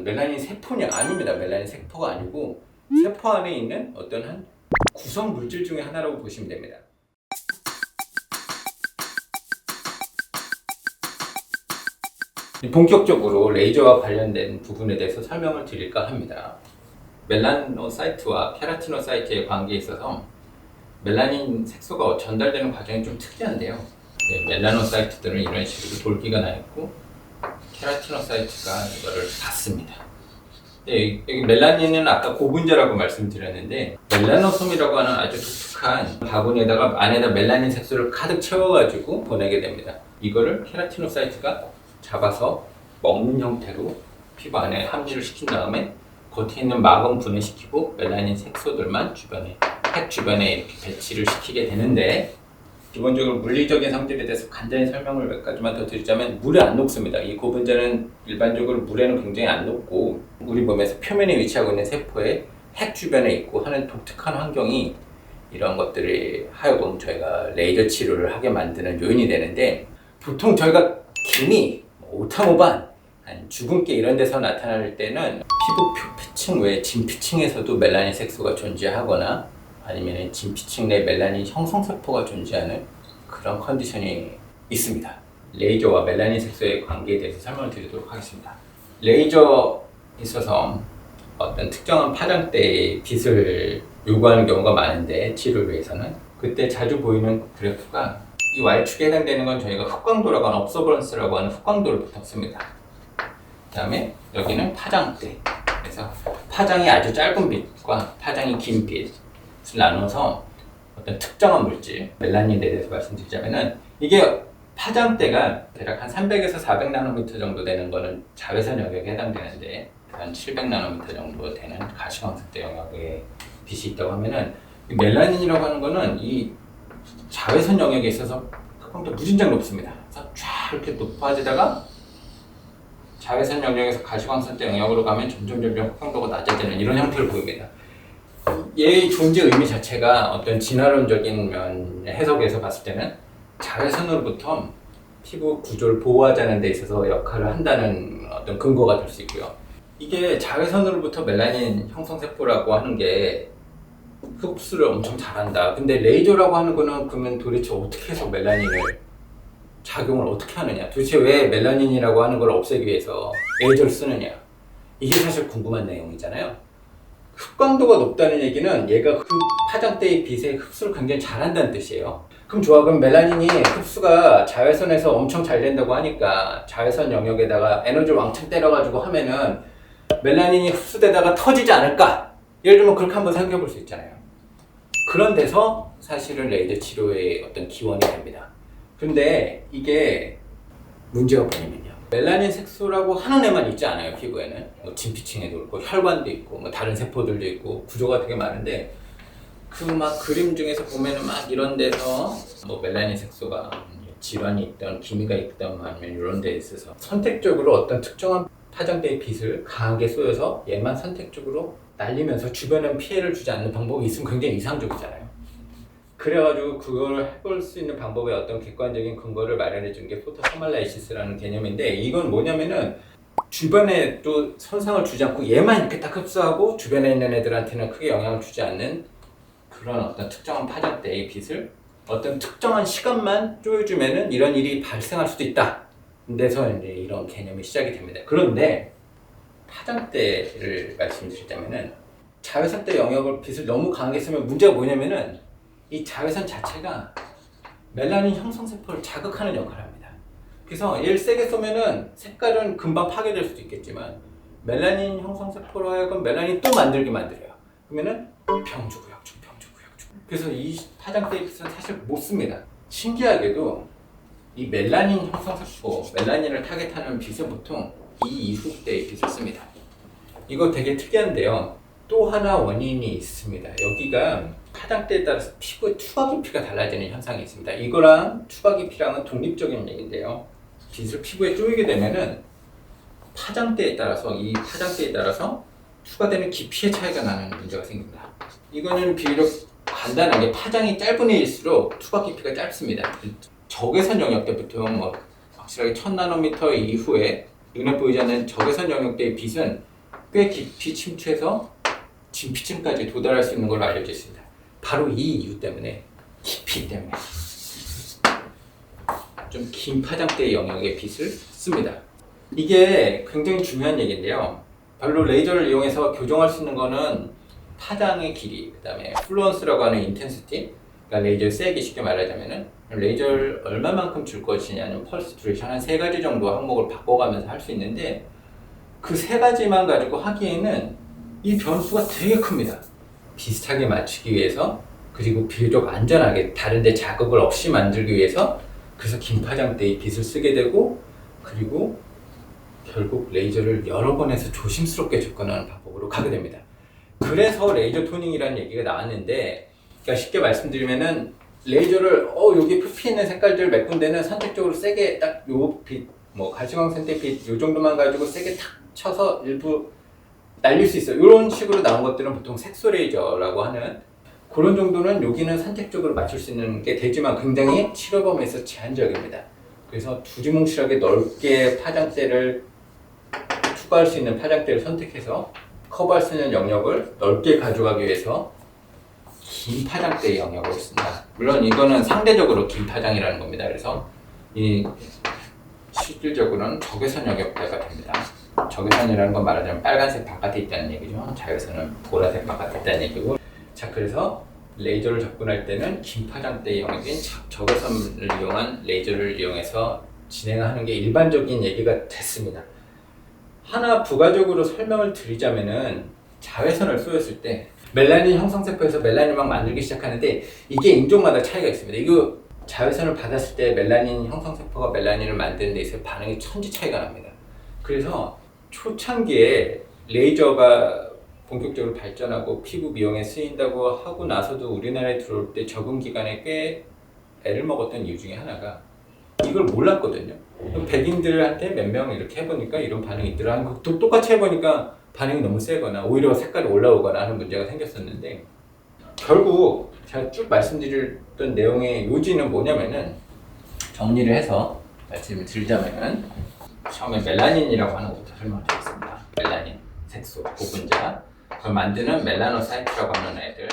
멜라닌 세포냐? 아닙니다. 멜라닌 세포가 아니고 세포 안에 있는 어떤 한 구성 물질 중에 하나라고 보시면 됩니다. 본격적으로 레이저와 관련된 부분에 대해서 설명을 드릴까 합니다. 멜라노사이트와 케라티노사이트의 관계에 있어서 멜라닌 색소가 전달되는 과정이 좀 특이한데요. 멜라노사이트들은 이런 식으로 돌기가 나 있고 케라티노사이트가 이거를 받습니다. 여기 멜라닌은 아까 고분자라고 말씀드렸는데 멜라노솜이라고 하는 아주 독특한 바구니에다가 안에다 멜라닌 색소를 가득 채워가지고 보내게 됩니다. 이거를 케라티노사이트가 잡아서 먹는 형태로 피부 안에 함유를 시킨 다음에 겉에 있는 막은 분해시키고 멜라닌 색소들만 핵 주변에 이렇게 배치를 시키게 되는데, 기본적으로 물리적인 성질에 대해서 간단히 설명을 몇 가지만 더 드리자면 물에 안 녹습니다. 이 고분자는 일반적으로 물에는 굉장히 안 녹고 우리 몸에서 표면에 위치하고 있는 세포의 핵 주변에 있고 하는 독특한 환경이 이런 것들이 하여금 저희가 레이저 치료를 하게 만드는 요인이 되는데, 보통 저희가 김이 오타모반 주근깨 이런 데서 나타날 때는 피부 표피층 외에 진피층에서도 멜라닌 색소가 존재하거나 아니면 진피층 내 멜라닌 형성세포가 존재하는 그런 컨디션이 있습니다. 레이저와 멜라닌 색소의 관계에 대해서 설명을 드리도록 하겠습니다. 레이저에 있어서 어떤 특정한 파장대의 빛을 요구하는 경우가 많은데, 치료를 위해서는 그때 자주 보이는 그래프가 이 Y축에 해당되는 건 저희가 흑광도라고 하는 observance라고 하는 흑광도를 보통 씁니다. 그 다음에 여기는 파장대. 그래서 파장이 아주 짧은 빛과 파장이 긴 빛을 나눠서 어떤 특정한 물질, 멜라닌에 대해서 말씀드리자면은, 이게 파장대가 대략 한 300에서 400나노미터 정도 되는 거는 자외선 영역에 해당되는데, 한 700나노미터 정도 되는 가시광선대 영역에 빛이 있다고 하면은, 이 멜라닌이라고 하는 거는 이 자외선 영역에 있어서 흑광도 무진장 높습니다. 그래서 쫙 이렇게 높아지다가 자외선 영역에서 가시광선대 영역으로 가면 점점 흑광도가 낮아지는 이런 형태를 보입니다. 얘의 존재 의미 자체가 어떤 진화론적인 해석에서 봤을 때는 자외선으로부터 피부 구조를 보호하자는 데 있어서 역할을 한다는 어떤 근거가 될 수 있고요. 이게 자외선으로부터 멜라닌 형성세포라고 하는 게 흡수를 엄청 잘한다. 근데 레이저라고 하는 거는 그러면 도대체 어떻게 해서 멜라닌을 작용을 어떻게 하느냐? 도대체 왜 멜라닌이라고 하는 걸 없애기 위해서 레이저를 쓰느냐? 이게 사실 궁금한 내용이잖아요. 흑광도가 높다는 얘기는 얘가 그 파장대의 빛에 흡수를 굉장히 잘한다는 뜻이에요. 그럼 멜라닌이 흡수가 자외선에서 엄청 잘 된다고 하니까 자외선 영역에다가 에너지를 왕창 때려가지고 하면은 멜라닌이 흡수되다가 터지지 않을까? 예를 들면 그렇게 한번 생각해 볼 수 있잖아요. 그런 데서 사실은 레이저 치료의 어떤 기원이 됩니다. 근데 이게 문제가 뭐냐면요, 멜라닌 색소라고 하는 애만 있지 않아요. 피부에는 뭐 진피층에도 있고 혈관도 있고 뭐 다른 세포들도 있고 구조가 되게 많은데, 그 막 그림 중에서 보면은 막 이런 데서 뭐 멜라닌 색소가 질환이 있던 기미가 있던 아니면 이런 데 있어서 선택적으로 어떤 특정한 파장대의 빛을 강하게 쏘여서 얘만 선택적으로 날리면서 주변에 피해를 주지 않는 방법이 있으면 굉장히 이상적이잖아요. 그래가지고 그걸 해볼 수 있는 방법의 어떤 객관적인 근거를 마련해 준 게 포토소말라이시스라는 개념인데, 이건 뭐냐면은 주변에 또 손상을 주지 않고 얘만 이렇게 딱 흡수하고 주변에 있는 애들한테는 크게 영향을 주지 않는 그런 어떤 특정한 파장대의 빛을 어떤 특정한 시간만 쪼여주면은 이런 일이 발생할 수도 있다. 그래서 이제 이런 개념이 시작이 됩니다. 그런데 파장대를 말씀드리자면은, 자외선대 영역을 빛을 너무 강하게 쓰면 문제가 뭐냐면은 이 자외선 자체가 멜라닌 형성세포를 자극하는 역할을 합니다. 그래서 얘를 세게 쏘면은 색깔은 금방 파괴될 수도 있겠지만 멜라닌 형성세포로 하여금 멜라닌 또 만들게 만들어요. 그러면은 병주구역주. 그래서 이 파장대의 빛은 사실 못 씁니다. 신기하게도 이 멜라닌 형성세포, 멜라닌을 타겟하는 빛은 보통 이 이후대의 빛을 씁니다. 이거 되게 특이한데요. 또 하나 원인이 있습니다. 여기가 파장대에 따라서 피부의 투과 깊이가 달라지는 현상이 있습니다. 이거랑 투과 깊이랑은 독립적인 얘기인데요. 빛을 피부에 쪼이게 되면은 이 파장대에 따라서 투과되는 깊이의 차이가 나는 문제가 생깁니다. 이거는 비록 간단하게 파장이 짧은 애일수록 투과 깊이가 짧습니다. 적외선 영역 때부터 뭐 확실하게 1000나노미터 이후에 눈에 보이지 않는 적외선 영역대의 빛은 꽤 깊이 침투해서 진피층까지 도달할 수 있는 걸로 알려져 있습니다. 바로 이 이유 때문에, 깊이 때문에 좀 긴 파장대의 영역의 빛을 씁니다. 이게 굉장히 중요한 얘기인데요. 별로 레이저를 이용해서 교정할 수 있는 거는 파장의 길이, 그 다음에 플루언스라고 하는 인텐시티, 그러니까 레이저의 세기, 쉽게 말하자면은 레이저를 얼마만큼 줄 것이냐는 펄스 듀레이션, 한 3가지 정도 항목을 바꿔가면서 할 수 있는데, 그 3가지만 가지고 하기에는 이 변수가 되게 큽니다. 비슷하게 맞추기 위해서, 그리고 비교적 안전하게 다른 데 자극을 없이 만들기 위해서, 그래서 긴 파장대의 빛을 쓰게 되고, 그리고 결국 레이저를 여러 번 해서 조심스럽게 접근하는 방법으로 가게 됩니다. 그래서 레이저 토닝이라는 얘기가 나왔는데, 그러니까 쉽게 말씀드리면은 레이저를 여기 표피 있는 색깔들 몇 군데는 선택적으로 세게 딱 요 빛, 뭐 가시광선 빛 요 정도만 가지고 세게 탁 쳐서 일부 날릴 수 있어요. 이런 식으로 나온 것들은 보통 색소 레이저라고 하는, 그런 정도는 여기는 선택적으로 맞출 수 있는 게 되지만 굉장히 치료 범위에서 제한적입니다. 그래서 두리뭉실하게 넓게 파장대를 추가할 수 있는 파장대를 선택해서 커버할 수 있는 영역을 넓게 가져가기 위해서 긴 파장대의 영역을 쓴다. 물론 이거는 상대적으로 긴 파장이라는 겁니다. 그래서 이 실질적으로는 적외선 영역대가 됩니다. 적외선이라는 건 말하자면 빨간색 바깥에 있다는 얘기죠. 자외선은 보라색 바깥에 있다는 얘기고. 자, 그래서 레이저를 접근할 때는 긴 파장대의 영역인 적외선을 이용한 레이저를 이용해서 진행하는 게 일반적인 얘기가 됐습니다. 하나 부가적으로 설명을 드리자면은, 자외선을 쏘였을 때 멜라닌 형성세포에서 멜라닌을 막 만들기 시작하는데, 이게 인종마다 차이가 있습니다. 이거 자외선을 받았을 때 멜라닌 형성세포가 멜라닌을 만드는 데 있어서 반응이 천지 차이가 납니다. 그래서 초창기에 레이저가 본격적으로 발전하고 피부 미용에 쓰인다고 하고 나서도 우리나라에 들어올 때 적응 기간에 꽤 애를 먹었던 이유 중에 하나가, 이걸 몰랐거든요. 백인들한테 몇 명 이렇게 해보니까 이런 반응이 있더라. 똑같이 해보니까 반응이 너무 세거나 오히려 색깔이 올라오거나 하는 문제가 생겼었는데, 결국 제가 쭉 말씀드렸던 내용의 요지는 뭐냐면은, 정리를 해서 말씀을 드리자면은, 처음에 멜라닌이라고 하는 것부터 설명드리겠습니다. 멜라닌, 색소, 고분자, 그걸 만드는 멜라노사이트라고 하는 애들,